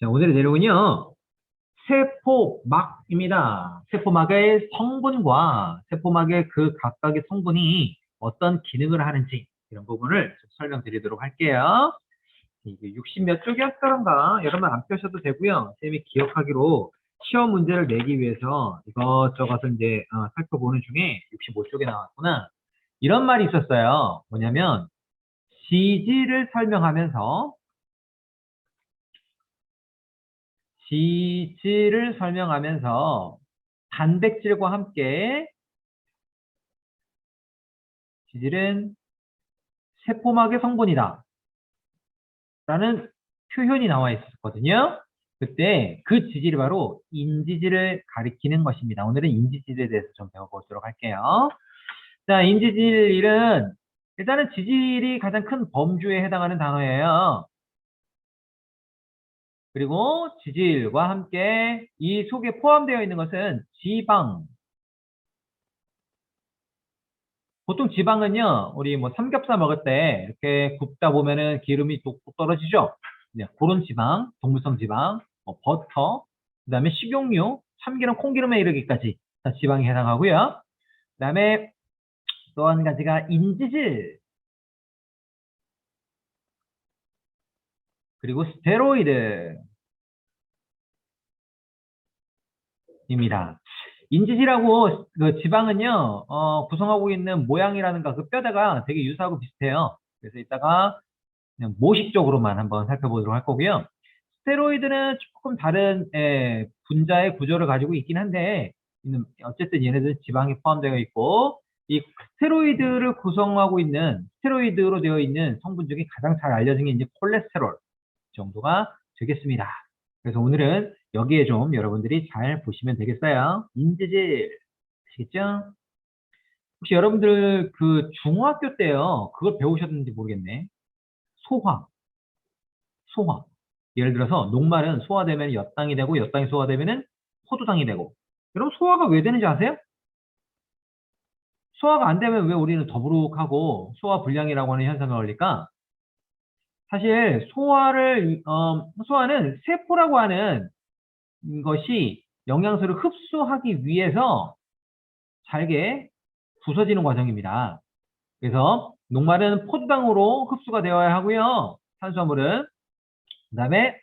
자, 오늘의 내용은요, 세포막입니다. 세포막의 성분과 세포막의 그 각각의 성분이 어떤 기능을 하는지 이런 부분을 좀 설명드리도록 할게요. 이게 60 몇 쪽이었던가 여러분 안 펴셔도 되고요. 쌤이 기억하기로 시험 문제를 내기 위해서 이것저것을 이제 살펴보는 중에 65쪽에 나왔구나. 이런 말이 있었어요. 뭐냐면 지질을 설명하면서 단백질과 함께 지질은 세포막의 성분이다 라는 표현이 나와 있었거든요. 그때 그 지질이 바로 인지질을 가리키는 것입니다. 오늘은 인지질에 대해서 좀 배워보도록 할게요. 자, 인지질은 일단은 지질이 가장 큰 범주에 해당하는 단어예요. 그리고 지질과 함께 이 속에 포함되어 있는 것은 지방. 보통 지방은요, 우리 뭐 삼겹살 먹을 때 이렇게 굽다 보면은 기름이 뚝뚝 떨어지죠? 네, 그런 지방, 동물성 지방, 뭐 버터, 그 다음에 식용유, 참기름, 콩기름에 이르기까지 다 지방에 해당하고요. 그 다음에 또 한 가지가 인지질, 그리고 스테로이드입니다. 인지질하고 그 지방은요, 구성하고 있는 모양이라든가 그 뼈대가 되게 유사하고 비슷해요. 그래서 이따가 그냥 모식적으로만 한번 살펴보도록 할 거고요. 스테로이드는 조금 다른 분자의 구조를 가지고 있긴 한데 어쨌든 얘네들 지방이 포함되어 있고 이 스테로이드를 구성하고 있는 스테로이드로 되어 있는 성분 중에 가장 잘 알려진 게 이제 콜레스테롤 정도가 되겠습니다. 그래서 오늘은 여기에 좀 여러분들이 잘 보시면 되겠어요. 인지질 아시겠죠? 혹시 여러분들 그 중학교 때요 그걸 배우셨는지 모르겠네. 소화. 소화. 예를 들어서 녹말은 소화되면 엿당이 되고 엿당이 소화되면은 포도당이 되고. 여러분 소화가 왜 되는지 아세요? 소화가 안 되면 왜 우리는 더부룩하고 소화 불량이라고 하는 현상을 걸릴까? 사실 소화는 세포라고 하는 것이 영양소를 흡수하기 위해서 잘게 부서지는 과정입니다. 그래서 녹말은 포도당으로 흡수가 되어야 하고요. 탄수화물은 그다음에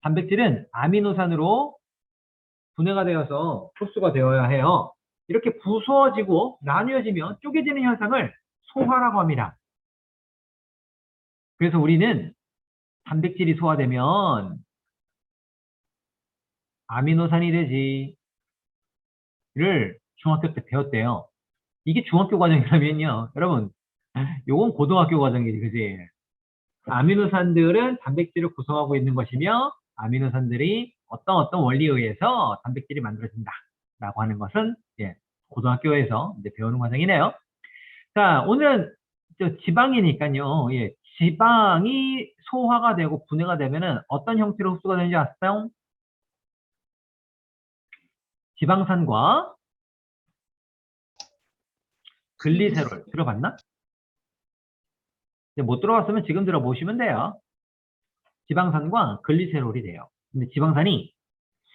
단백질은 아미노산으로 분해가 되어서 흡수가 되어야 해요. 이렇게 부서지고 나뉘어지면 쪼개지는 현상을 소화라고 합니다. 그래서 우리는 단백질이 소화되면 아미노산이 되지를 중학교 때 배웠대요. 이게 중학교 과정이라면요. 여러분, 요건 고등학교 과정이지, 그지? 아미노산들은 단백질을 구성하고 있는 것이며 아미노산들이 어떤 원리에 의해서 단백질이 만들어진다 라고 하는 것은 고등학교에서 이제 배우는 과정이네요. 자, 오늘은 지방이니까요. 지방이 소화가 되고 분해가 되면은 어떤 형태로 흡수가 되는지 아세요? 지방산과 글리세롤 들어봤나? 못 들어봤으면 지금 들어보시면 돼요. 지방산과 글리세롤이 돼요. 근데 지방산이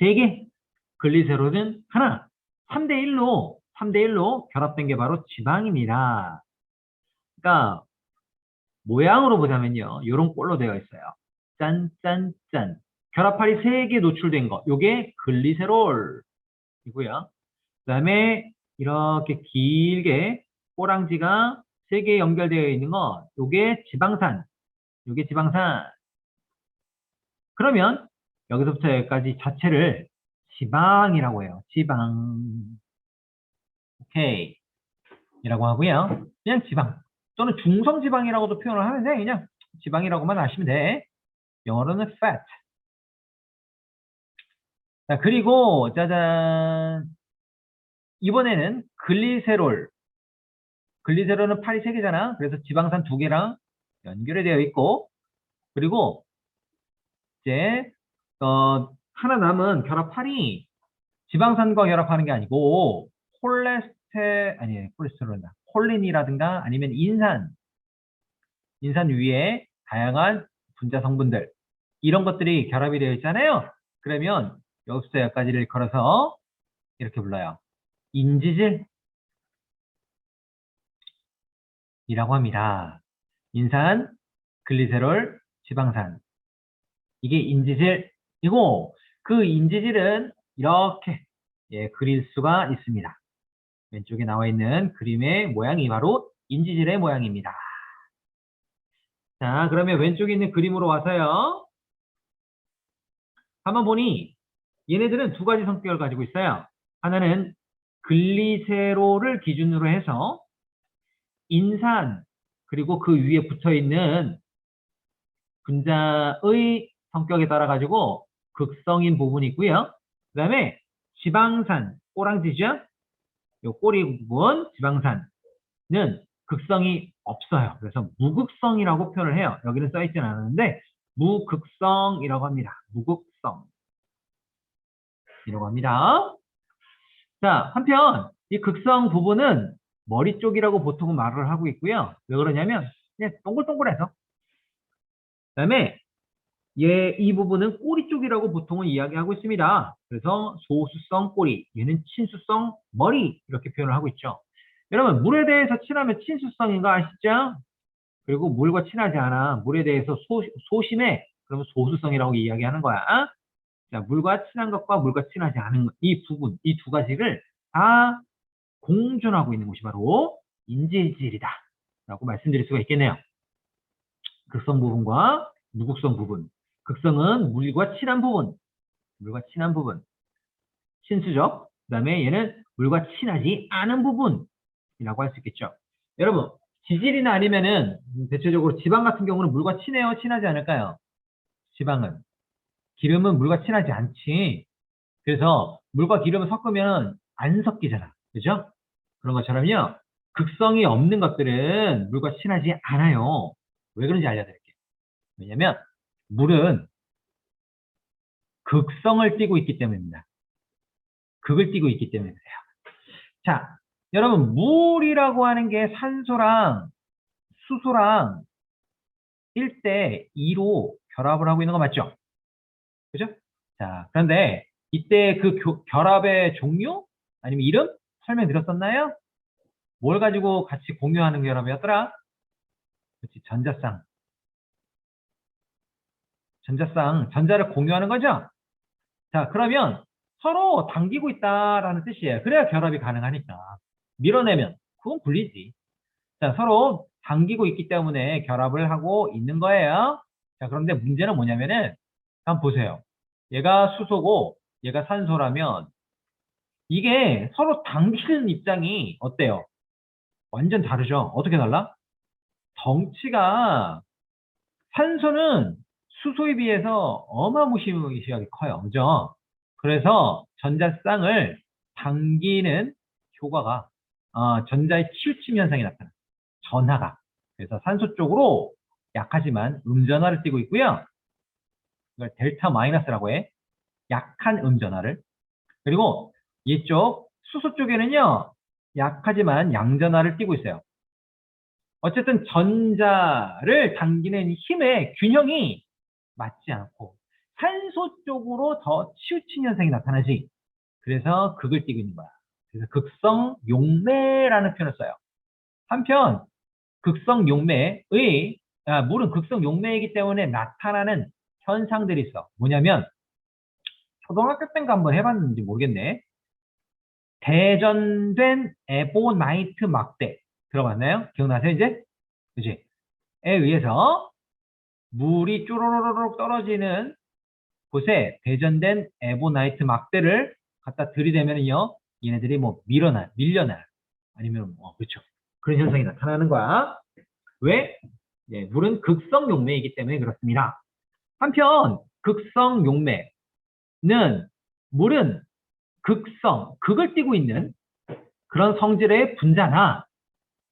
3개, 글리세롤은 하나, 3대1로 결합된 게 바로 지방입니다. 그러니까 모양으로 보자면요. 이런 꼴로 되어 있어요. 짠, 짠, 짠. 결합팔이 3개 노출된 거. 요게 글리세롤이고요. 그 다음에 이렇게 길게 꼬랑지가 3개 연결되어 있는 거. 요게 지방산. 요게 지방산. 그러면 여기서부터 여기까지 자체를 지방이라고 해요. 지방. 오케이. 이라고 하고요. 그냥 지방. 또는 중성지방이라고도 표현을 하는데 그냥 지방이라고만 아시면 돼. 영어로는 fat. 자, 그리고 짜잔. 이번에는 글리세롤. 글리세롤은 팔이 3개잖아. 그래서 지방산 2개랑 연결이 되어 있고 그리고 이제 하나 남은 결합팔이 지방산과 결합하는 게 아니고 콜레스테롤이다. 콜린이라든가 아니면 인산 위에 다양한 분자 성분들 이런 것들이 결합이 되어 있잖아요. 그러면 여기서부터 여기까지를 걸어서 이렇게 불러요. 인지질이라고 합니다. 인산, 글리세롤, 지방산. 이게 인지질이고 그 인지질은 이렇게 그릴 수가 있습니다. 왼쪽에 나와 있는 그림의 모양이 바로 인지질의 모양입니다. 자, 그러면 왼쪽에 있는 그림으로 와서요. 한번 보니 얘네들은 두 가지 성격을 가지고 있어요. 하나는 글리세롤을 기준으로 해서 인산 그리고 그 위에 붙어 있는 분자의 성격에 따라 가지고 극성인 부분이 있고요. 그 다음에 지방산, 꼬랑지죠? 요 꼬리 부분 지방산은 극성이 없어요. 그래서 무극성이라고 표현을 해요. 여기는 써있지는 않았는데 무극성이라고 합니다. 무극성 이라고 합니다. 자, 한편 이 극성 부분은 머리 쪽이라고 보통은 말을 하고 있고요. 왜 그러냐면 그냥 동글동글해서. 그 다음에 이 부분은 꼬리 쪽이라고 보통은 이야기하고 있습니다. 그래서 소수성 꼬리, 얘는 친수성 머리 이렇게 표현을 하고 있죠. 여러분 물에 대해서 친하면 친수성인 거 아시죠? 그리고 물과 친하지 않아 물에 대해서 소심해 그러면 소수성이라고 이야기하는 거야. 자, 물과 친한 것과 물과 친하지 않은 것, 이 부분, 이 두 가지를 다 공존하고 있는 것이 바로 인지질이다 라고 말씀드릴 수가 있겠네요. 극성 부분과 무극성 부분. 극성은 물과 친한 부분, 물과 친한 부분, 친수죠. 그 다음에 얘는 물과 친하지 않은 부분이라고 할 수 있겠죠. 여러분, 지질이나 아니면은 대체적으로 지방 같은 경우는 물과 친해요, 친하지 않을까요? 지방은. 기름은 물과 친하지 않지. 그래서 물과 기름을 섞으면 안 섞이잖아. 그죠? 그런 것처럼요. 극성이 없는 것들은 물과 친하지 않아요. 왜 그런지 알려드릴게요. 왜냐면 물은 극성을 띠고 있기 때문입니다. 극을 띠고 있기 때문에 그래요. 자, 여러분 물이라고 하는 게 산소랑 수소랑 1대 2로 결합을 하고 있는 거 맞죠? 그죠? 자, 그런데 이때 그 결합의 종류 아니면 이름 설명드렸었나요? 뭘 가지고 같이 공유하는 결합이었더라? 그렇지, 전자쌍. 전자를 공유하는 거죠? 자, 그러면 서로 당기고 있다라는 뜻이에요. 그래야 결합이 가능하니까. 밀어내면 그건 불리지. 자, 서로 당기고 있기 때문에 결합을 하고 있는 거예요. 자, 그런데 문제는 뭐냐면은 한번 보세요. 얘가 수소고 얘가 산소라면 이게 서로 당기는 입장이 어때요? 완전 다르죠? 어떻게 달라? 덩치가 산소는 수소에 비해서 어마무시하게 커요. 그죠? 그래서 전자쌍을 당기는 효과가 전자의 치우침 현상이 나타나. 전하가. 그래서 산소 쪽으로 약하지만 음전하를 띠고 있고요. 이걸 델타 마이너스라고 해. 약한 음전하를. 그리고 이쪽 수소 쪽에는요. 약하지만 양전하를 띠고 있어요. 어쨌든 전자를 당기는 힘의 균형이 맞지 않고 산소 쪽으로 더 치우친 현상이 나타나지. 그래서 극을 띠고 있는 거야. 그래서 극성 용매라는 표현을 써요. 한편 극성 용매의 물은 극성 용매이기 때문에 나타나는 현상들이 있어. 뭐냐면 초등학교 때인가 한번 해봤는지 모르겠네. 대전된 에보나이트 막대 들어봤나요? 기억나세요 이제? 그치? 에 의해서 물이 쪼로로록 떨어지는 곳에 대전된 에보나이트 막대를 갖다 들이대면요 얘네들이 뭐 밀려나 아니면 그렇죠. 그런 현상이 나타나는 거야. 왜? 예, 물은 극성 용매이기 때문에 그렇습니다. 한편 극성 용매는 물은 극을 띠고 있는 그런 성질의 분자나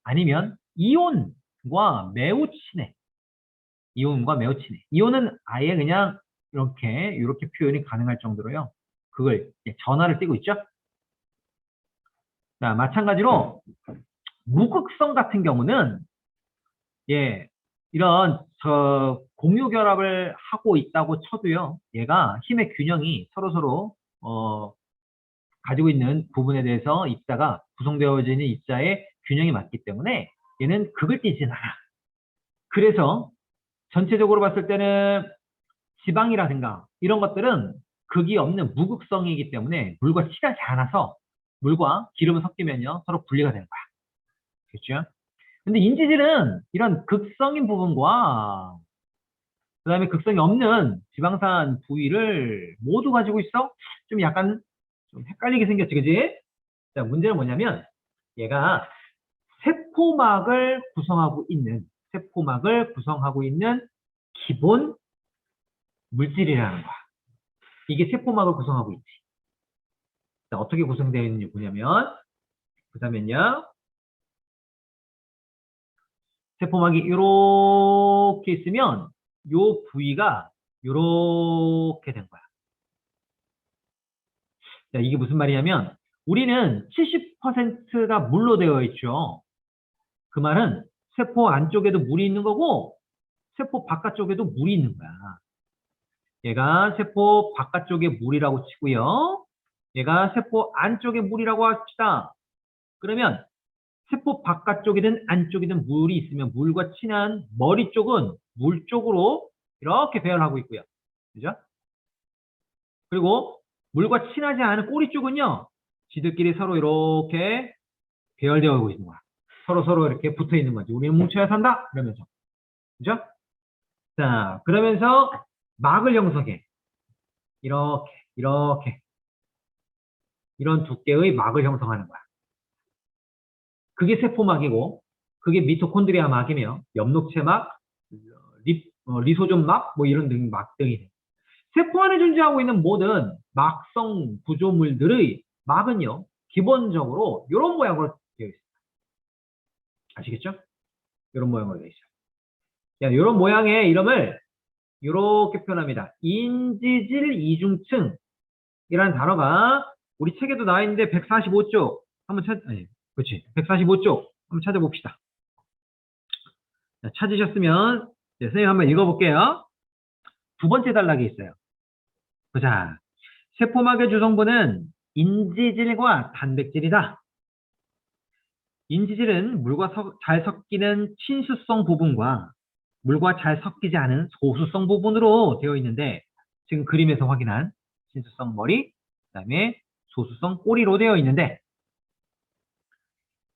아니면 이온과 매우 친해. 이온은 아예 그냥 이렇게 표현이 가능할 정도로요. 그걸 전하를 띠고 있죠. 자, 마찬가지로 무극성 같은 경우는 이런 공유 결합을 하고 있다고 쳐도요. 얘가 힘의 균형이 서로서로 가지고 있는 부분에 대해서 입자가 구성되어지는 입자의 균형이 맞기 때문에 얘는 극을 띄진 않아. 그래서 전체적으로 봤을 때는 지방이라든가 이런 것들은 극이 없는 무극성이기 때문에 물과 친하지 않아서 물과 기름을 섞이면요 서로 분리가 되는 거야. 그렇죠? 근데 인지질은 이런 극성인 부분과 그 다음에 극성이 없는 지방산 부위를 모두 가지고 있어? 좀 약간 좀 헷갈리게 생겼지, 그지? 자, 문제는 뭐냐면 얘가 세포막을 구성하고 있는 기본 물질이라는 거야. 이게 세포막을 구성하고 있지. 자, 어떻게 구성되어 있는지 보자면요. 세포막이 이렇게 있으면 요 부위가 이렇게 된 거야. 자, 이게 무슨 말이냐면 우리는 70%가 물로 되어 있죠. 그 말은 세포 안쪽에도 물이 있는 거고 세포 바깥쪽에도 물이 있는 거야. 얘가 세포 바깥쪽에 물이라고 치고요. 얘가 세포 안쪽에 물이라고 합시다. 그러면 세포 바깥쪽이든 안쪽이든 물이 있으면 물과 친한 머리 쪽은 물 쪽으로 이렇게 배열하고 있고요. 그죠? 그리고 물과 친하지 않은 꼬리 쪽은요. 지들끼리 서로 이렇게 배열되어 오고 있는 거야. 서로 이렇게 붙어 있는 거지. 우리는 뭉쳐야 산다. 그러면서. 그죠? 자, 그러면서 막을 형성해. 이렇게. 이런 두께의 막을 형성하는 거야. 그게 세포막이고, 그게 미토콘드리아 막이며, 엽록체 막, 리소좀 막, 뭐 이런 등 막등이 돼. 세포 안에 존재하고 있는 모든 막성 구조물들의 막은요, 기본적으로 이런 모양으로 되어 있습니다. 아시겠죠? 이런 모양으로 되어 있어요. 자, 이런 모양의 이름을 이렇게 표현합니다. 인지질 이중층이라는 단어가 우리 책에도 나와 있는데 145쪽 한번 그렇지. 145쪽 한번 찾아봅시다. 자, 찾으셨으면 선생님 한번 읽어볼게요. 두 번째 단락에 있어요. 보자. 세포막의 주성분은 인지질과 단백질이다. 인지질은 물과 잘 섞이는 친수성 부분과 물과 잘 섞이지 않은 소수성 부분으로 되어 있는데 지금 그림에서 확인한 친수성 머리, 그 다음에 소수성 꼬리로 되어 있는데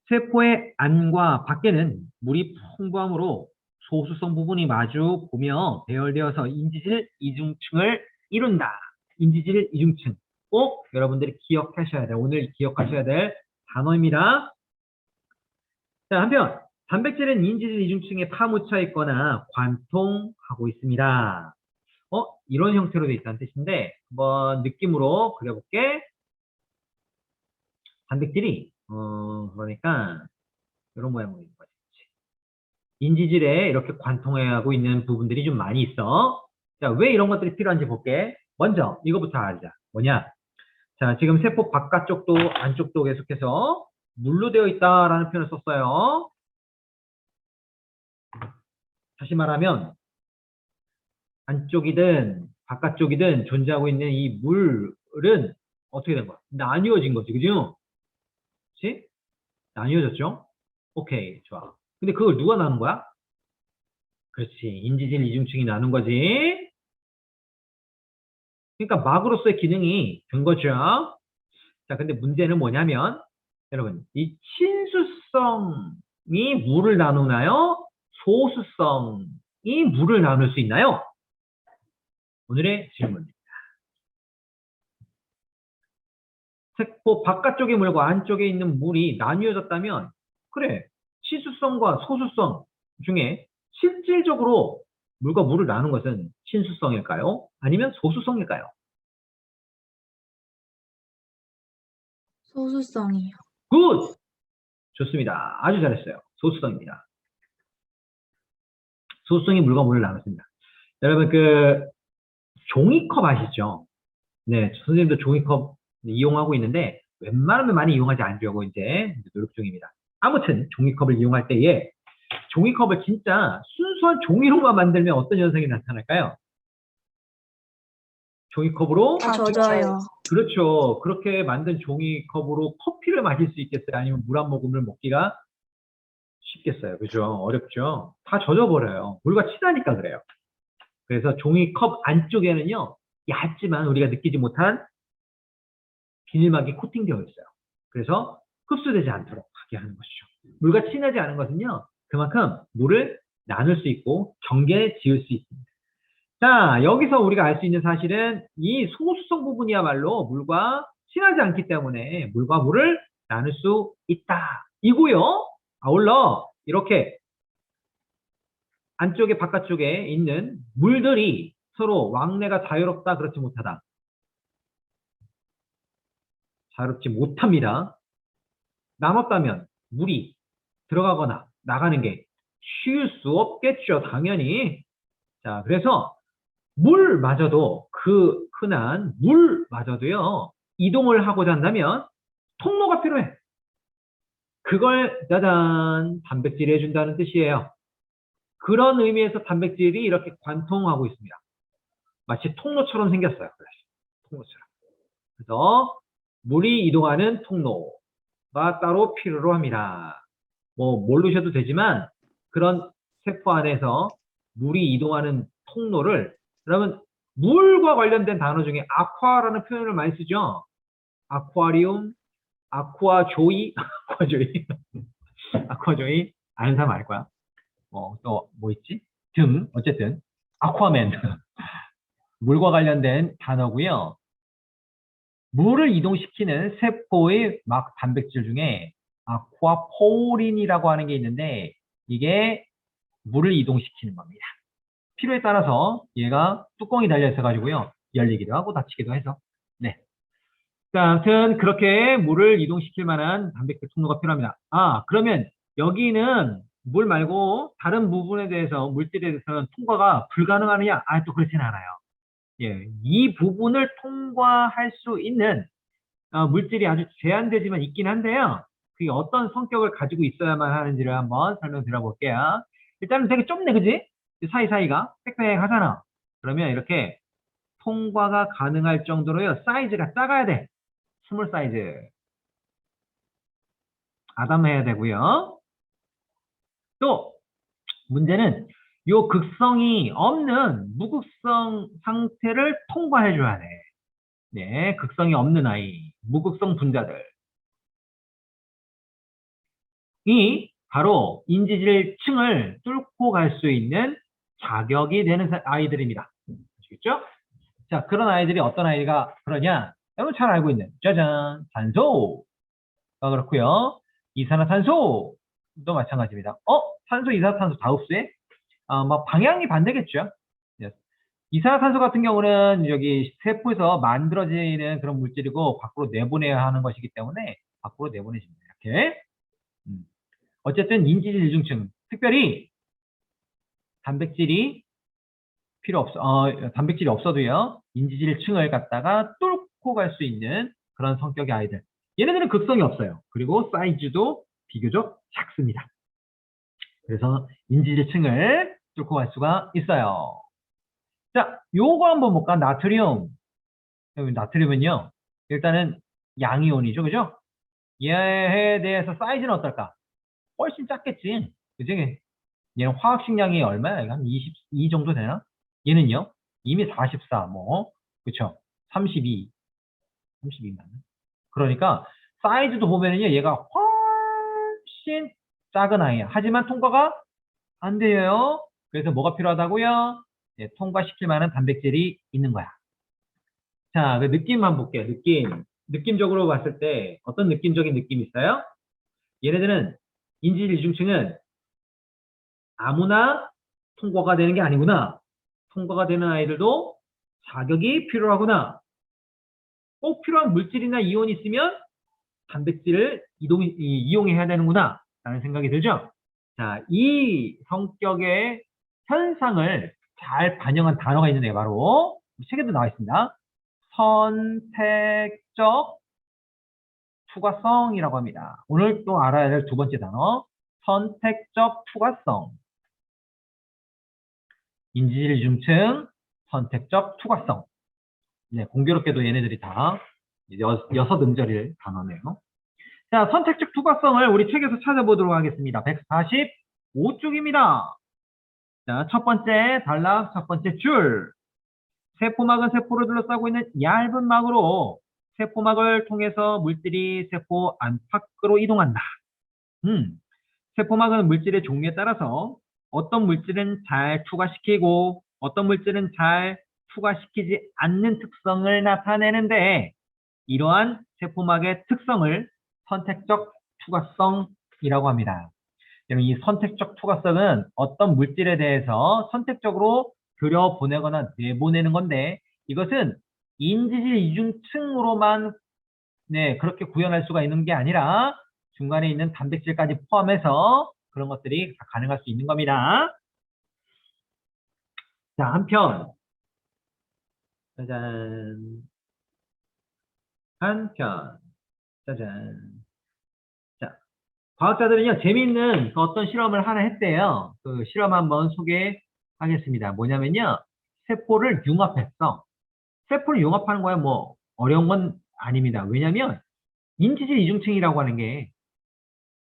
세포의 안과 밖에는 물이 풍부함으로 소수성 부분이 마주 보며 배열되어서 인지질 이중층을 이룬다. 인지질 이중층. 꼭 여러분들이 기억하셔야 돼. 오늘 기억하셔야 될 단어입니다. 자, 한편 단백질은 인지질 이중층에 파묻혀 있거나 관통하고 있습니다. 이런 형태로 되어 있다는 뜻인데 한번 느낌으로 그려볼게. 단백질이 그러니까 이런 모양으로 있는 거지. 인지질에 이렇게 관통하고 있는 부분들이 좀 많이 있어. 자, 왜 이런 것들이 필요한지 볼게. 먼저 이거부터 알자. 뭐냐? 자, 지금 세포 바깥쪽도 안쪽도 계속해서 물로 되어 있다라는 표현을 썼어요. 다시 말하면 안쪽이든 바깥쪽이든 존재하고 있는 이 물은 어떻게 된 거야? 나뉘어진 거지, 그죠? 그치? 나뉘어졌죠? 오케이, 좋아. 근데 그걸 누가 나눈 거야? 그렇지, 인지질 이중층이 나눈 거지. 그러니까 막으로서의 기능이 된 거죠. 자, 근데 문제는 뭐냐면 여러분, 이 친수성이 물을 나누나요? 소수성이 물을 나눌 수 있나요? 오늘의 질문입니다. 세포 바깥쪽의 물과 안쪽에 있는 물이 나뉘어졌다면 그래, 친수성과 소수성 중에 실질적으로 물과 물을 나눈 것은 친수성일까요? 아니면 소수성일까요? 소수성이요. 굿! 좋습니다. 아주 잘했어요. 소수성입니다. 소수성이 물과 물을 나눴습니다. 여러분, 종이컵 아시죠? 네, 선생님도 종이컵 이용하고 있는데 웬만하면 많이 이용하지 않으려고 이제 노력 중입니다. 아무튼 종이컵을 이용할 때에 종이컵을 진짜 순수한 종이로만 만들면 어떤 현상이 나타날까요? 종이컵으로 다 젖어요. 그렇죠. 그렇게 만든 종이컵으로 커피를 마실 수 있겠어요? 아니면 물 한 모금을 먹기가 쉽겠어요? 그죠? 어렵죠? 다 젖어버려요. 물과 친하니까 그래요. 그래서 종이컵 안쪽에는요, 얇지만 우리가 느끼지 못한 비닐막이 코팅되어 있어요. 그래서 흡수되지 않도록 하게 하는 것이죠. 물과 친하지 않은 것은요, 그만큼 물을 나눌 수 있고 경계에 지을 수 있습니다. 자, 여기서 우리가 알 수 있는 사실은 이 소수성 부분이야말로 물과 친하지 않기 때문에 물과 물을 나눌 수 있다. 이고요. 아울러 이렇게 안쪽에 바깥쪽에 있는 물들이 서로 왕래가 자유롭다, 그렇지 못하다. 자유롭지 못합니다. 남았다면 물이 들어가거나 나가는 게 쉬울 수 없겠죠, 당연히. 자, 그래서 물마저도, 그 흔한 물마저도요, 이동을 하고자 한다면 통로가 필요해. 그걸 짜잔, 단백질이 해준다는 뜻이에요. 그런 의미에서 단백질이 이렇게 관통하고 있습니다. 마치 통로처럼 생겼어요. 통로처럼. 그래서 물이 이동하는 통로가 따로 필요로 합니다. 뭐 모르셔도 되지만 그런 세포 안에서 물이 이동하는 통로를, 그러면 물과 관련된 단어 중에 아쿠아라는 표현을 많이 쓰죠. 아쿠아리움, 아쿠아조이, 아쿠아조이, 아쿠아조이, 아는 사람 알 거야. 또 뭐 있지? 등, 어쨌든 아쿠아맨. 물과 관련된 단어고요. 물을 이동시키는 세포의 막 단백질 중에 아쿠아포린이라고 하는 게 있는데 이게 물을 이동시키는 겁니다. 필요에 따라서 얘가 뚜껑이 달려 있어 가지고요. 열리기도 하고 닫히기도 해서. 네. 자, 아무튼 그렇게 물을 이동시킬 만한 단백질 통로가 필요합니다. 아, 그러면 여기는 물 말고 다른 부분에 대해서, 물질에 대해서는 통과가 불가능하느냐? 아, 또 그렇지는 않아요. 예, 이 부분을 통과할 수 있는 물질이 아주 제한되지만 있긴 한데요. 그게 어떤 성격을 가지고 있어야만 하는지를 한번 설명드려 볼게요. 일단은 되게 좁네, 그지? 사이사이가 빽빽하잖아. 그러면 이렇게 통과가 가능할 정도로요, 사이즈가 작아야 돼. 스몰 사이즈. 아담해야 되고요. 또 문제는 요 극성이 없는 무극성 상태를 통과해 줘야 돼. 네, 극성이 없는 아이, 무극성 분자들. 이 바로 인지질층을 뚫고 갈 수 있는 자격이 되는 아이들입니다. 아시겠죠? 자, 그런 아이들이 어떤 아이가 그러냐? 여러분 잘 알고 있는 짜잔, 산소가 그렇고요. 이산화탄소도 마찬가지입니다. 산소, 이산화탄소 다 흡수해? 뭐 방향이 반대겠죠. 예. 이산화탄소 같은 경우는 여기 세포에서 만들어지는 그런 물질이고 밖으로 내보내야 하는 것이기 때문에 밖으로 내보내집니다. 이렇게. 어쨌든 인지질 이중층, 특별히 단백질이 단백질이 없어도요, 인지질층을 갖다가 뚫고 갈 수 있는 그런 성격의 아이들. 얘네들은 극성이 없어요. 그리고 사이즈도 비교적 작습니다. 그래서 인지질층을 뚫고 갈 수가 있어요. 자, 요거 한번 볼까? 나트륨. 나트륨은요, 일단은 양이온이죠, 그죠? 얘에 대해서 사이즈는 어떨까? 훨씬 작겠지. 그지? 얘는 화학식량이 얼마야? 한 22 정도 되나? 얘는요? 이미 44, 그쵸? 32, 32만. 그러니까, 사이즈도 보면은요, 얘가 훨씬 작은 아이야. 하지만 통과가 안 돼요. 그래서 뭐가 필요하다고요? 예, 통과시킬 만한 단백질이 있는 거야. 자, 그 느낌만 볼게요. 느낌적으로 봤을 때 어떤 느낌적인 느낌이 있어요? 얘네들은 인지질 이중층은 아무나 통과가 되는 게 아니구나. 통과가 되는 아이들도 자격이 필요하구나. 꼭 필요한 물질이나 이온이 있으면 단백질을 이용해야 되는구나. 라는 생각이 들죠? 자, 이 성격의 현상을 잘 반영한 단어가 있는데 바로 책에도 나와 있습니다. 선택적 투과성이라고 합니다. 오늘 또 알아야 될 두 번째 단어, 선택적 투과성. 인지질 이중층, 선택적 투과성. 네, 공교롭게도 얘네들이 다 여섯 음절일 단어네요. 자, 선택적 투과성을 우리 책에서 찾아보도록 하겠습니다. 145쪽입니다. 자, 첫 번째 단락, 첫 번째 줄. 세포막은 세포를 둘러싸고 있는 얇은 막으로 세포막을 통해서 물질이 세포 안팎으로 이동한다. 세포막은 물질의 종류에 따라서 어떤 물질은 잘 투과시키고 어떤 물질은 잘 투과시키지 않는 특성을 나타내는데 이러한 세포막의 특성을 선택적 투과성이라고 합니다. 여러분, 이 선택적 투과성은 어떤 물질에 대해서 선택적으로 들여보내거나 내보내는 건데 이것은 인지질 이중층으로만 그렇게 구현할 수가 있는 게 아니라 중간에 있는 단백질까지 포함해서 그런 것들이 다 가능할 수 있는 겁니다. 자, 한편 짜잔 짜잔. 자, 과학자들은요 재미있는 어떤 실험을 하나 했대요. 그 실험 한번 소개하겠습니다. 뭐냐면요, 세포를 융합했어. 세포를 융합하는 거야 뭐 어려운 건 아닙니다. 왜냐면 인지질 이중층이라고 하는 게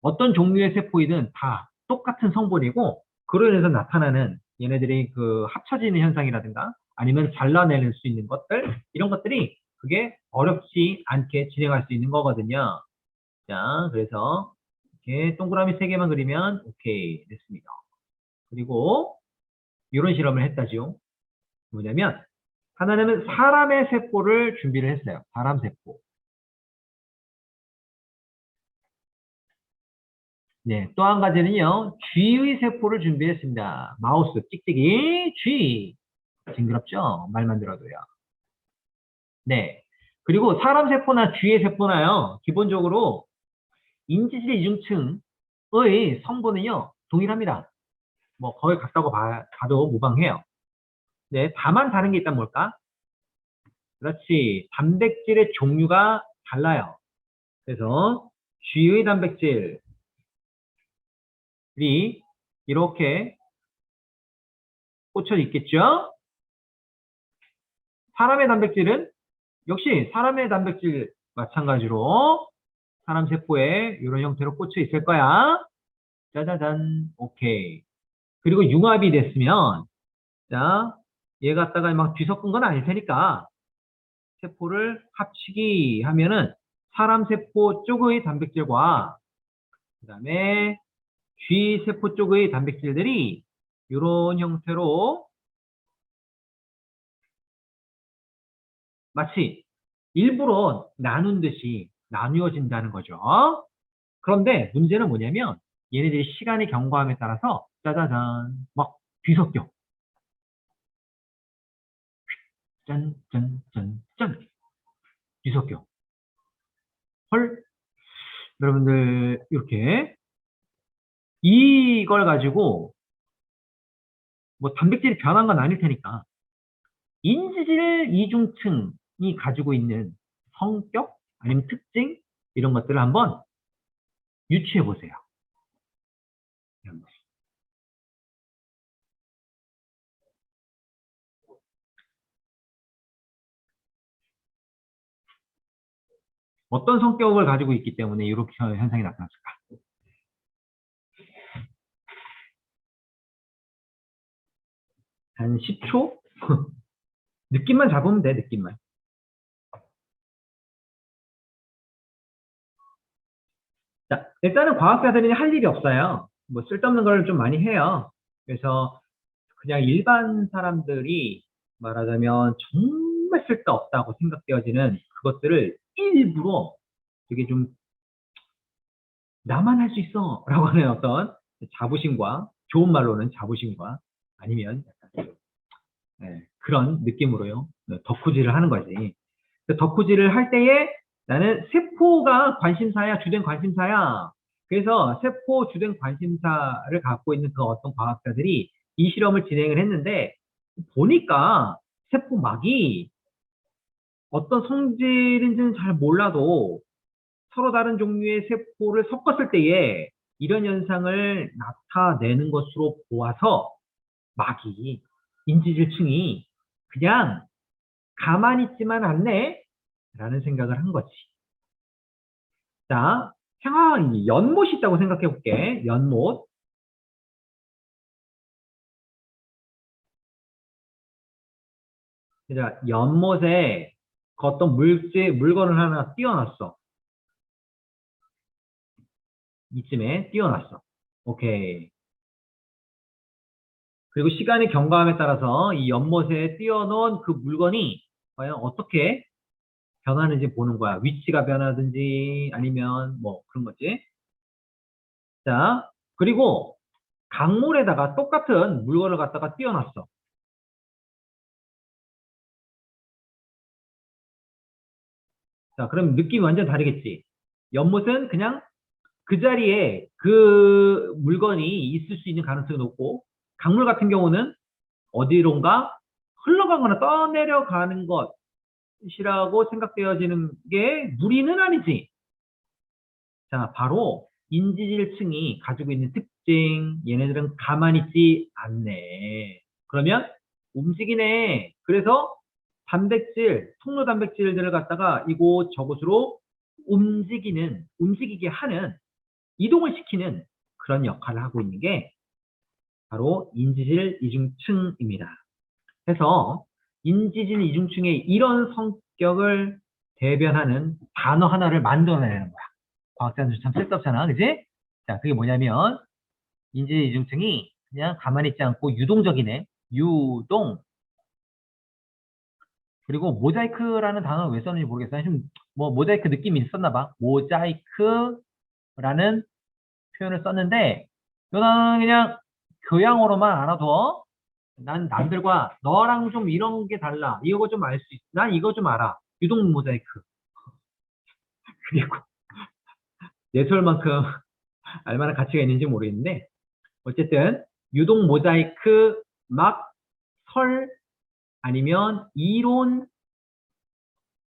어떤 종류의 세포이든 다 똑같은 성분이고 그로 인해서 나타나는 얘네들이 그 합쳐지는 현상이라든가 아니면 잘라낼 수 있는 것들, 이런 것들이 그게 어렵지 않게 진행할 수 있는 거거든요. 자, 그래서 이렇게 동그라미 3개만 그리면 오케이 됐습니다. 그리고 이런 실험을 했다죠. 뭐냐면 하나는 사람의 세포를 준비를 했어요. 사람 세포. 네, 또 한 가지는요, 쥐의 세포를 준비했습니다. 마우스, 찍찍이, 쥐. 징그럽죠? 말만 들어도요. 네. 그리고 사람 세포나 쥐의 세포나요, 기본적으로 인지질 이중층의 성분은요, 동일합니다. 뭐, 거의 같다고 봐도 무방해요. 네, 다만 다른 게 있다면 뭘까? 그렇지. 단백질의 종류가 달라요. 그래서 쥐의 단백질이 이렇게 꽂혀 있겠죠? 사람의 단백질은 역시 사람의 단백질 마찬가지로 사람 세포에 이런 형태로 꽂혀 있을 거야. 짜자잔. 오케이. 그리고 융합이 됐으면 자, 얘 갖다가 막 뒤섞은 건 아닐 테니까 세포를 합치기 하면은 사람 세포 쪽의 단백질과 그 다음에 쥐 세포 쪽의 단백질들이 이런 형태로 마치 일부러 나눈 듯이 나누어진다는 거죠. 그런데 문제는 뭐냐면 얘네들이 시간의 경과함에 따라서 짜자잔 막 뒤섞여. 짠짠짠짠 뒤섞여. 헐, 여러분들 이렇게 이걸 가지고 뭐 단백질이 변한 건 아닐 테니까 인지질 이중층이 가지고 있는 성격 아니면 특징 이런 것들을 한번 유추해 보세요. 어떤 성격을 가지고 있기 때문에 이렇게 현상이 나타났을까? 한 10초? 느낌만 잡으면 돼, 느낌만. 자, 일단은 과학자들이 할 일이 없어요. 뭐 쓸데없는 걸 좀 많이 해요. 그래서 그냥 일반 사람들이 말하자면 정말 쓸데없다고 생각되어지는 그것들을 일부러 되게 좀 나만 할 수 있어 라고 하는 어떤 자부심과 좋은 말로는 자부심과 아니면 약간 그런 느낌으로요 덕후질을 하는 거지. 덕후질을 할 때에 나는 세포가 관심사야, 주된 관심사야. 그래서 세포 주된 관심사를 갖고 있는 그 어떤 과학자들이 이 실험을 진행을 했는데 보니까 세포막이 어떤 성질인지는 잘 몰라도 서로 다른 종류의 세포를 섞었을 때에 이런 현상을 나타내는 것으로 보아서 막이 인지질층이 그냥 가만히 있지만 않네 라는 생각을 한 거지. 자, 연못이 있다고 생각해 볼게. 연못. 자, 연못에 그 어떤 물건을 하나 띄워놨어. 이쯤에 띄워놨어. 오케이. 그리고 시간의 경과함에 따라서 이 연못에 띄워놓은 그 물건이 과연 어떻게 변하는지 보는 거야. 위치가 변하든지 아니면 뭐 그런 거지. 자, 그리고 강물에다가 똑같은 물건을 갖다가 띄워놨어. 자, 그럼 느낌이 완전 다르겠지. 연못은 그냥 그 자리에 그 물건이 있을 수 있는 가능성이 높고, 강물 같은 경우는 어디론가 흘러가거나 떠내려가는 것이라고 생각되어지는 게 무리는 아니지. 자, 바로 인지질층이 가지고 있는 특징, 얘네들은 가만히 있지 않네. 그러면 움직이네. 그래서 단백질, 통로 단백질들을 갖다가 이곳 저곳으로 움직이게 하는, 이동을 시키는 그런 역할을 하고 있는 게 바로 인지질 이중층입니다. 그래서 인지질 이중층의 이런 성격을 대변하는 단어 하나를 만들어내는 거야. 과학자들 참 쓸데없잖아, 그지? 자, 그게 뭐냐면 인지질 이중층이 그냥 가만히 있지 않고 유동적이네. 유동. 그리고 모자이크라는 단어 왜 썼는지 모르겠어. 좀 뭐 모자이크 느낌이 있었나 봐. 모자이크라는 표현을 썼는데 이거는 그냥 교양으로만 알아둬. 난 남들과 너랑 좀 이런 게 달라. 이거 좀 알 수 있어. 난 이거 좀 알아. 유동 모자이크. 그리고 예술만큼 알만한 가치가 있는지 모르겠는데 어쨌든 유동 모자이크 막 설 아니면 이론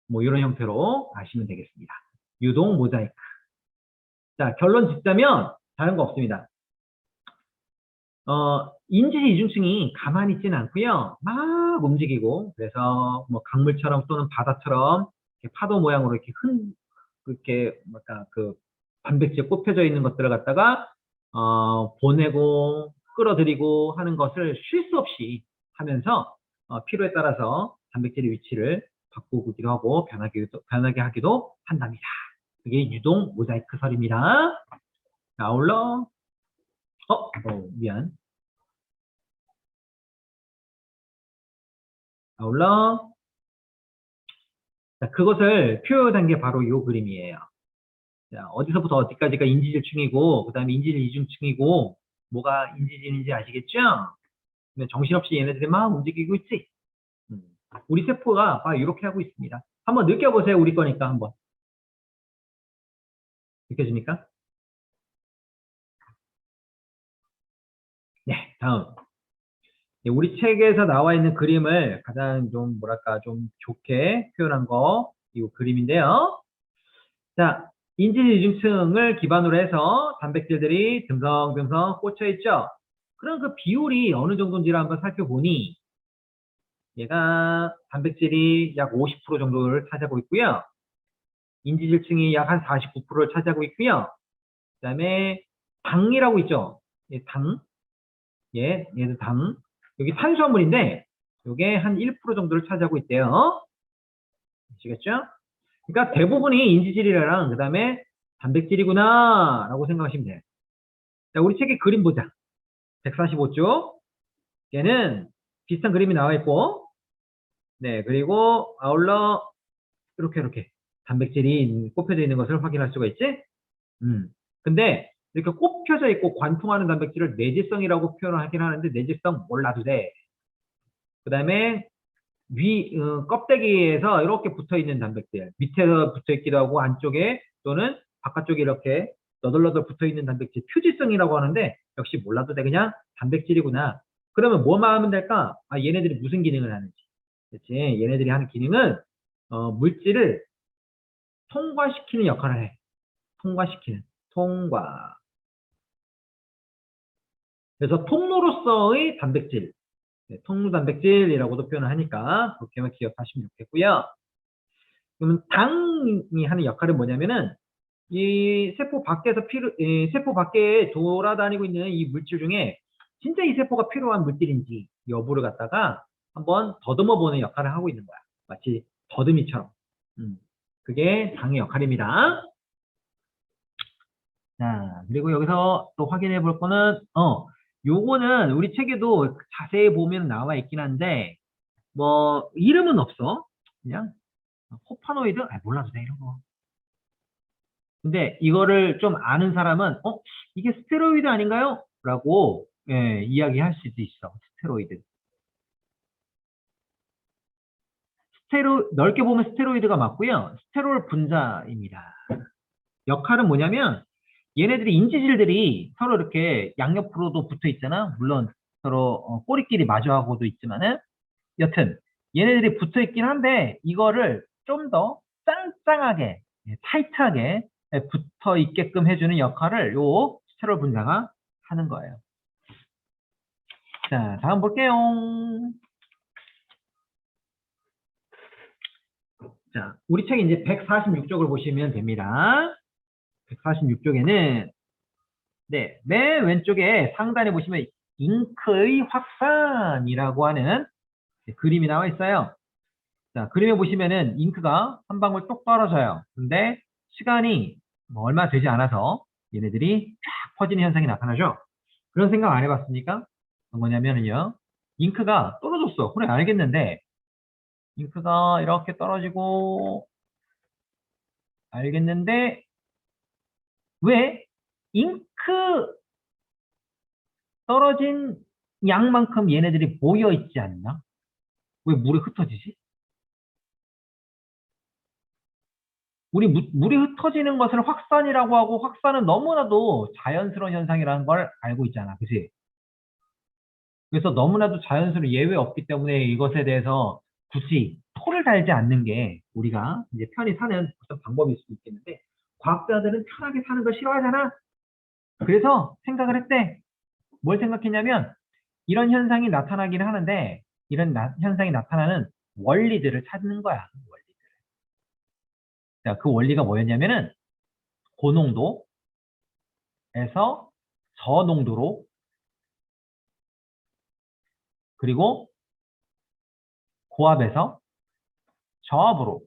뭐 이런 형태로 아시면 되겠습니다. 유동 모자이크. 자, 결론 짓자면 다른 거 없습니다. 인지질 이중층이 가만히 있지는 않고요. 막 움직이고 그래서 뭐 강물처럼 또는 바다처럼 이렇게 파도 모양으로 이렇게 그렇게 뭐까 그 단백질에 꼽혀져 있는 것들을 갖다가 보내고 끌어들이고 하는 것을 쉴 수 없이 하면서 필요에 따라서 단백질의 위치를 바꾸기도 하고 변하게 하기도 한답니다. 그게 유동 모자이크설입니다. 아울러 미안. 아울러 자, 그것을 표현한 게 바로 이 그림이에요. 자, 어디서부터 어디까지가 인지질층이고, 그 다음에 인지질 이중층이고, 뭐가 인지질인지 아시겠죠? 근데 정신없이 얘네들이 막 움직이고 있지? 음. 우리 세포가 막 이렇게 하고 있습니다. 한번 느껴보세요. 우리 거니까 한번. 느껴집니까? 네, 다음. 우리 책에서 나와 있는 그림을 가장 좀 뭐랄까 좀 좋게 표현한 거, 이 그림인데요. 자, 인지질 이중층을 기반으로 해서 단백질들이 듬성듬성 꽂혀 있죠. 그럼 그 비율이 어느 정도인지를 한번 살펴보니 얘가 단백질이 약 50% 정도를 차지하고 있고요. 인지질층이 약 한 49%를 차지하고 있고요. 그 다음에 당이라고 있죠. 예, 당. 얘도 당. 여기 탄수화물인데 이게 한 1% 정도를 차지하고 있대요. 아시겠죠? 그러니까 대부분이 인지질이랑 그 다음에 단백질이구나 라고 생각하시면 돼요. 자, 우리 책의 그림 보자. 145쪽. 얘는 비슷한 그림이 나와 있고, 네, 그리고 아울러 이렇게 단백질이 꼽혀져 있는 것을 확인할 수가 있지? 근데 이렇게 꼽혀져 있고 관통하는 단백질을 내지성이라고 표현하긴 하는데 내지성 몰라도 돼. 그 다음에 껍데기에서 이렇게 붙어 있는 단백질, 밑에서 붙어 있기도 하고 안쪽에 또는 바깥쪽에 이렇게 너덜너덜 붙어 있는 단백질, 표지성이라고 하는데 역시 몰라도 돼. 그냥 단백질이구나. 그러면 뭐만 하면 될까? 아, 얘네들이 무슨 기능을 하는지. 그렇지? 얘네들이 하는 기능은 물질을 통과시키는 역할을 해. 통과. 그래서 통로로서의 단백질, 네, 통로 단백질이라고도 표현을 하니까 그렇게만 기억하시면 좋겠고요. 그러면 당이 하는 역할은 뭐냐면은 이 세포 밖에 돌아다니고 있는 이 물질 중에 진짜 이 세포가 필요한 물질인지 여부를 갖다가 한번 더듬어 보는 역할을 하고 있는 거야. 마치 더듬이처럼. 그게 당의 역할입니다. 자, 그리고 여기서 또 확인해 볼 거는, 요거는 우리 책에도 자세히 보면 나와 있긴 한데, 뭐, 이름은 없어. 그냥, 호파노이드? 아, 몰라도 돼, 이런 거. 근데 이거를 좀 아는 사람은, 이게 스테로이드 아닌가요? 라고, 예, 이야기할 수도 있어. 스테로이드. 넓게 보면 스테로이드가 맞고요. 스테롤 분자입니다. 역할은 뭐냐면, 얘네들이 인지질들이 서로 이렇게 양옆으로도 붙어 있잖아. 물론 서로 꼬리끼리 마주하고도 있지만은 여튼 얘네들이 붙어 있긴 한데 이거를 좀 더 짱짱하게 타이트하게 붙어 있게끔 해주는 역할을 요 스테롤 분자가 하는 거예요. 자, 다음 볼게요. 자, 우리 책 이제 146쪽을 보시면 됩니다. 146쪽에는 네, 맨 왼쪽에 상단에 보시면 잉크의 확산이라고 하는 그림이 나와 있어요. 자, 그림에 보시면은 잉크가 한 방울 똑 떨어져요. 근데 시간이 뭐 얼마 되지 않아서 얘네들이 쫙 퍼지는 현상이 나타나죠. 그런 생각 안 해봤습니까? 뭐냐면은요, 잉크가 떨어졌어. 그래, 알겠는데, 잉크가 이렇게 떨어지고, 알겠는데, 왜 잉크 떨어진 양만큼 얘네들이 모여 있지 않나? 왜 물에 흩어지지? 물이 흩어지는 것을 확산이라고 하고 확산은 너무나도 자연스러운 현상이라는 걸 알고 있잖아. 그치? 그래서 너무나도 자연스러운 예외 없기 때문에 이것에 대해서 굳이 토를 달지 않는 게 우리가 이제 편히 사는 어떤 방법일 수도 있겠는데 과학자들은 편하게 사는 걸 싫어하잖아. 그래서 생각을 했대. 뭘 생각했냐면 이런 현상이 나타나기는 하는데 이런 현상이 나타나는 원리들을 찾는 거야. 원리. 자, 그 원리가 뭐였냐면은 고농도에서 저농도로 그리고 고압에서 저압으로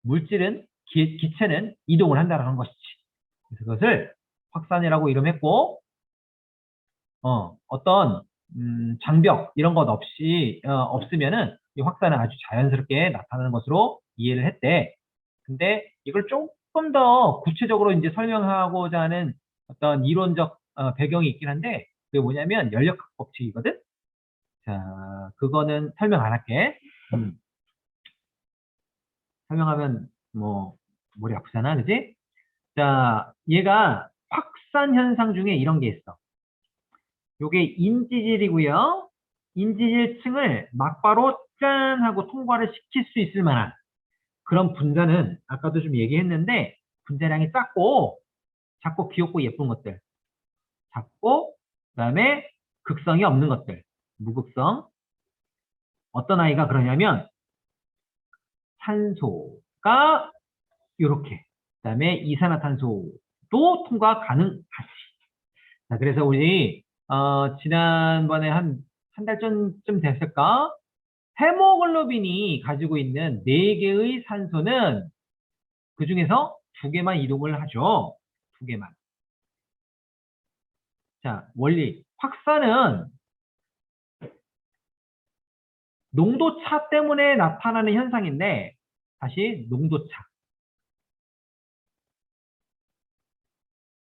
물질은 기체는 이동을 한다는 것이지. 그래서 그것을 확산이라고 이름했고 어떤 장벽 이런 것 없이 없으면은 이 확산은 아주 자연스럽게 나타나는 것으로 이해를 했대. 근데 이걸 조금 더 구체적으로 이제 설명하고자 하는 어떤 이론적 배경이 있긴 한데 그게 뭐냐면 연력학 법칙이거든. 자, 그거는 설명 안 할게. 설명하면 뭐 머리 아프잖아, 그지? 자, 얘가 확산 현상 중에 이런 게 있어. 요게 인지질이고요. 인지질층을 막바로 짠 하고 통과를 시킬 수 있을 만한 그런 분자는 아까도 좀 얘기했는데 분자량이 작고 귀엽고 예쁜 것들. 작고 그다음에 극성이 없는 것들. 무극성. 어떤 아이가 그러냐면 산소가 이렇게 그다음에 이산화탄소도 통과 가능하지. 자, 그래서 우리 지난번에 한 달 전쯤 됐을까? 헤모글로빈이 가지고 있는 4개의 산소는 그 중에서 2개만 이동을 하죠. 2개만. 자, 원리. 확산은 농도차 때문에 나타나는 현상인데, 다시 농도차.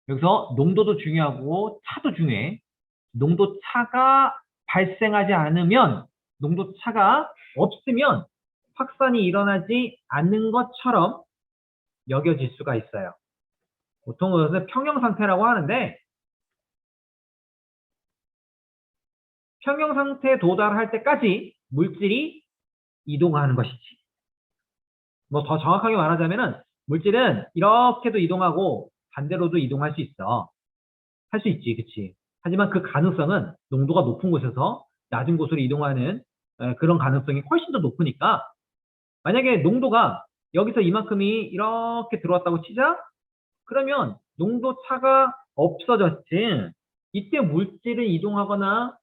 여기서 농도도 중요하고 차도 중요해. 농도차가 발생하지 않으면, 농도차가 없으면 확산이 일어나지 않는 것처럼 여겨질 수가 있어요. 보통 그것을 평형 상태라고 하는데 평형 상태에 도달할 때까지 물질이 이동하는 것이지. 뭐 더 정확하게 말하자면은 물질은 이렇게도 이동하고 반대로도 이동할 수 있어. 할 수 있지, 그치? 하지만 그 가능성은 농도가 높은 곳에서 낮은 곳으로 이동하는 그런 가능성이 훨씬 더 높으니까 만약에 농도가 여기서 이만큼이 이렇게 들어왔다고 치자? 그러면 농도 차가 없어졌지. 이때 물질을 이동하거나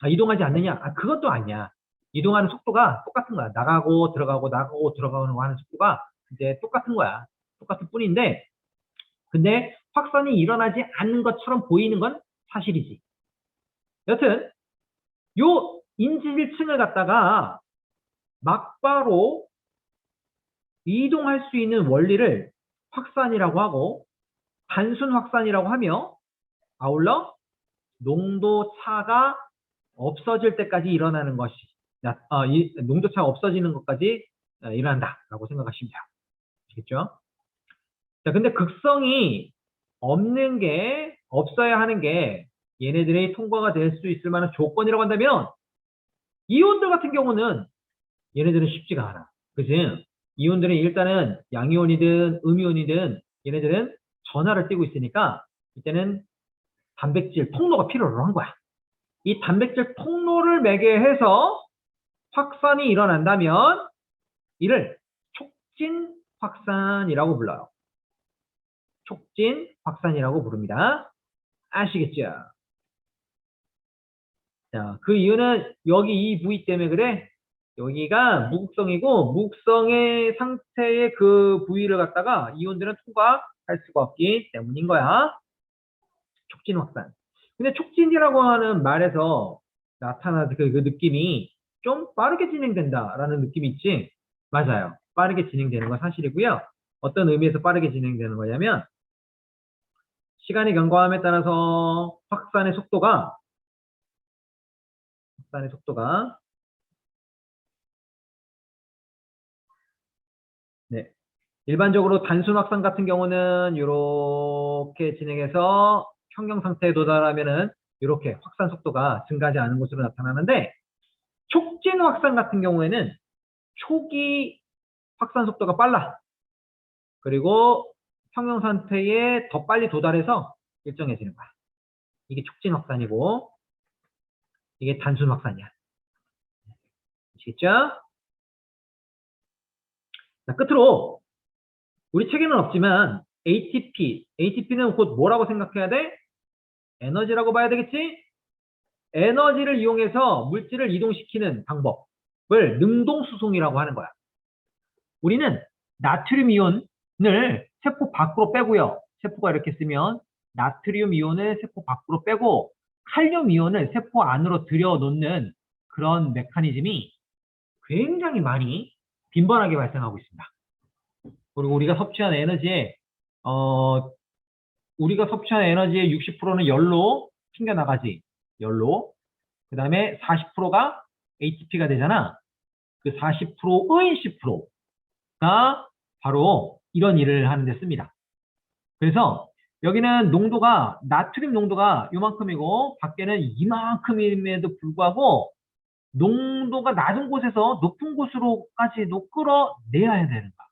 이동하지 않느냐? 그것도 아니야. 이동하는 속도가 똑같은 거야. 나가고 들어가고 나가고 들어가고 하는 속도가 이제 똑같은 거야. 똑같은 뿐인데 근데 확산이 일어나지 않는 것처럼 보이는 건 사실이지. 여튼 요 인지질층을 갖다가 막바로 이동할 수 있는 원리를 확산이라고 하고 단순 확산이라고 하며 아울러 농도 차가 없어질 때까지 일어나는 것이 농도 차가 없어지는 것까지 일어난다라고 생각하시면 돼요. 아시겠죠? 자, 근데 극성이 없는 게 없어야 하는 게 얘네들의 통과가 될 수 있을 만한 조건이라고 한다면 이온들 같은 경우는 얘네들은 쉽지가 않아. 그치? 이온들은 일단은 양이온이든 음이온이든 얘네들은 전하를 띠고 있으니까 이때는 단백질 통로가 필요로 한 거야. 이 단백질 통로를 매개해서 확산이 일어난다면 이를 촉진 확산이라고 불러요. 촉진 확산이라고 부릅니다. 아시겠죠? 자, 그 이유는 여기 이 부위 때문에 그래. 여기가 무극성이고 무극성의 상태의 그 부위를 갖다가 이온들은 통과할 수가 없기 때문인 거야. 촉진 확산. 근데 촉진이라고 하는 말에서 나타나는 그 느낌이 좀 빠르게 진행된다라는 느낌이 있지? 맞아요. 빠르게 진행되는 건 사실이고요. 어떤 의미에서 빠르게 진행되는 거냐면 시간의 경과함에 따라서 확산의 속도가 네. 일반적으로 단순 확산 같은 경우는 이렇게 진행해서 평형 상태에 도달하면은 이렇게 확산 속도가 증가하지 않은 것으로 나타나는데 촉진 확산 같은 경우에는 초기 확산 속도가 빨라. 그리고 평형 상태에 더 빨리 도달해서 일정해지는 거야. 이게 촉진 확산이고 이게 단순 확산이야. 아시겠죠? 자, 끝으로 우리 책에는 없지만 ATP는 곧 뭐라고 생각해야 돼? 에너지라고 봐야 되겠지? 에너지를 이용해서 물질을 이동시키는 방법을 능동수송이라고 하는 거야. 우리는 나트륨 이온을 세포 밖으로 빼고요. 세포가 이렇게 쓰면 나트륨 이온을 세포 밖으로 빼고 칼륨 이온을 세포 안으로 들여놓는 그런 메커니즘이 굉장히 많이 빈번하게 발생하고 있습니다. 그리고 우리가 섭취한 에너지의 60%는 열로 튕겨나가지. 열로. 그 다음에 40%가 ATP가 되잖아. 그 40%의 10%가 바로 이런 일을 하는 데 씁니다. 그래서 여기는 나트륨 농도가 요만큼이고 밖에는 이만큼임에도 불구하고 농도가 낮은 곳에서 높은 곳으로까지도 끌어내야 되는 거야.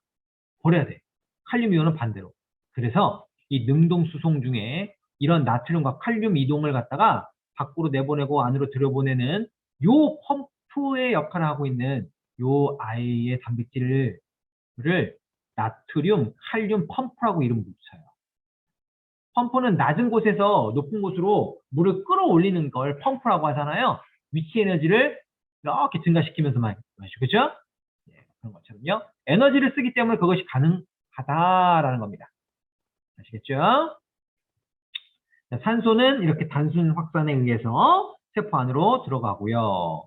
버려야 돼. 칼륨 이온은 반대로. 그래서 이 능동수송 중에 이런 나트륨과 칼륨 이동을 갖다가 밖으로 내보내고 안으로 들여보내는 요 펌프의 역할을 하고 있는 요 아이의 단백질을 나트륨, 칼륨 펌프라고 이름 붙여요. 펌프는 낮은 곳에서 높은 곳으로 물을 끌어올리는 걸 펌프라고 하잖아요. 위치 에너지를 이렇게 증가시키면서 마시고, 그죠? 네, 그런 것처럼요. 에너지를 쓰기 때문에 그것이 가능하다라는 겁니다. 아시겠죠? 자, 산소는 이렇게 단순 확산에 의해서 세포 안으로 들어가고요.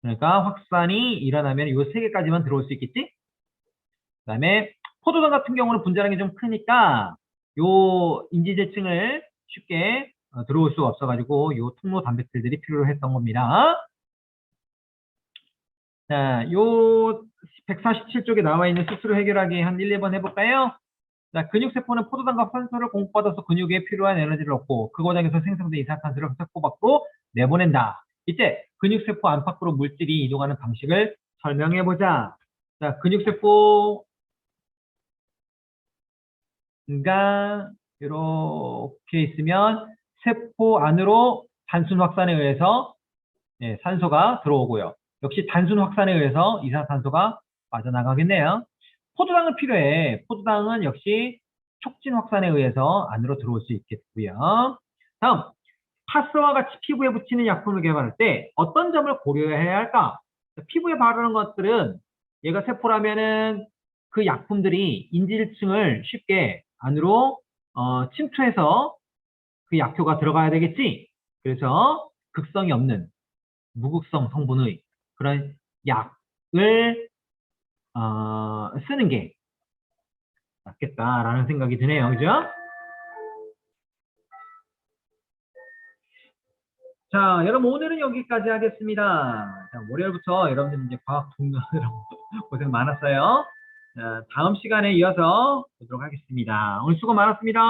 그러니까 확산이 일어나면 이 세 개까지만 들어올 수 있겠지? 그 다음에 포도당 같은 경우는 분자량이 좀 크니까 요 인지제층을 쉽게 들어올 수가 없어가지고 요 통로 단백질들이 필요로 했던 겁니다. 자, 요 147쪽에 나와 있는 스스로 해결하기 한 1, 2번 해볼까요? 자, 근육세포는 포도당과 산소를 공급받아서 근육에 필요한 에너지를 얻고 그 과정에서 생성된 이산화탄소를 세포 밖으로 내보낸다. 이때 근육세포 안팎으로 물질이 이동하는 방식을 설명해보자. 자, 근육세포가 이렇게 있으면 세포 안으로 단순 확산에 의해서 예, 산소가 들어오고요. 역시 단순 확산에 의해서 이산화탄소가 빠져나가겠네요. 포도당은 필요해. 포도당은 역시 촉진 확산에 의해서 안으로 들어올 수 있겠고요. 다음, 파스와 같이 피부에 붙이는 약품을 개발할 때 어떤 점을 고려해야 할까? 피부에 바르는 것들은 얘가 세포라면은 그 약품들이 인질층을 쉽게 안으로 침투해서 그 약효가 들어가야 되겠지? 그래서 극성이 없는 무극성 성분의 그런 약을 쓰는 게 낫겠다라는 생각이 드네요. 그죠? 자, 여러분 오늘은 여기까지 하겠습니다. 자, 월요일부터 여러분들 이제 과학 동료들하고 고생 많았어요. 자, 다음 시간에 이어서 보도록 하겠습니다. 오늘 수고 많았습니다.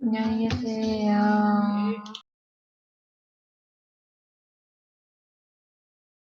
안녕히 계세요.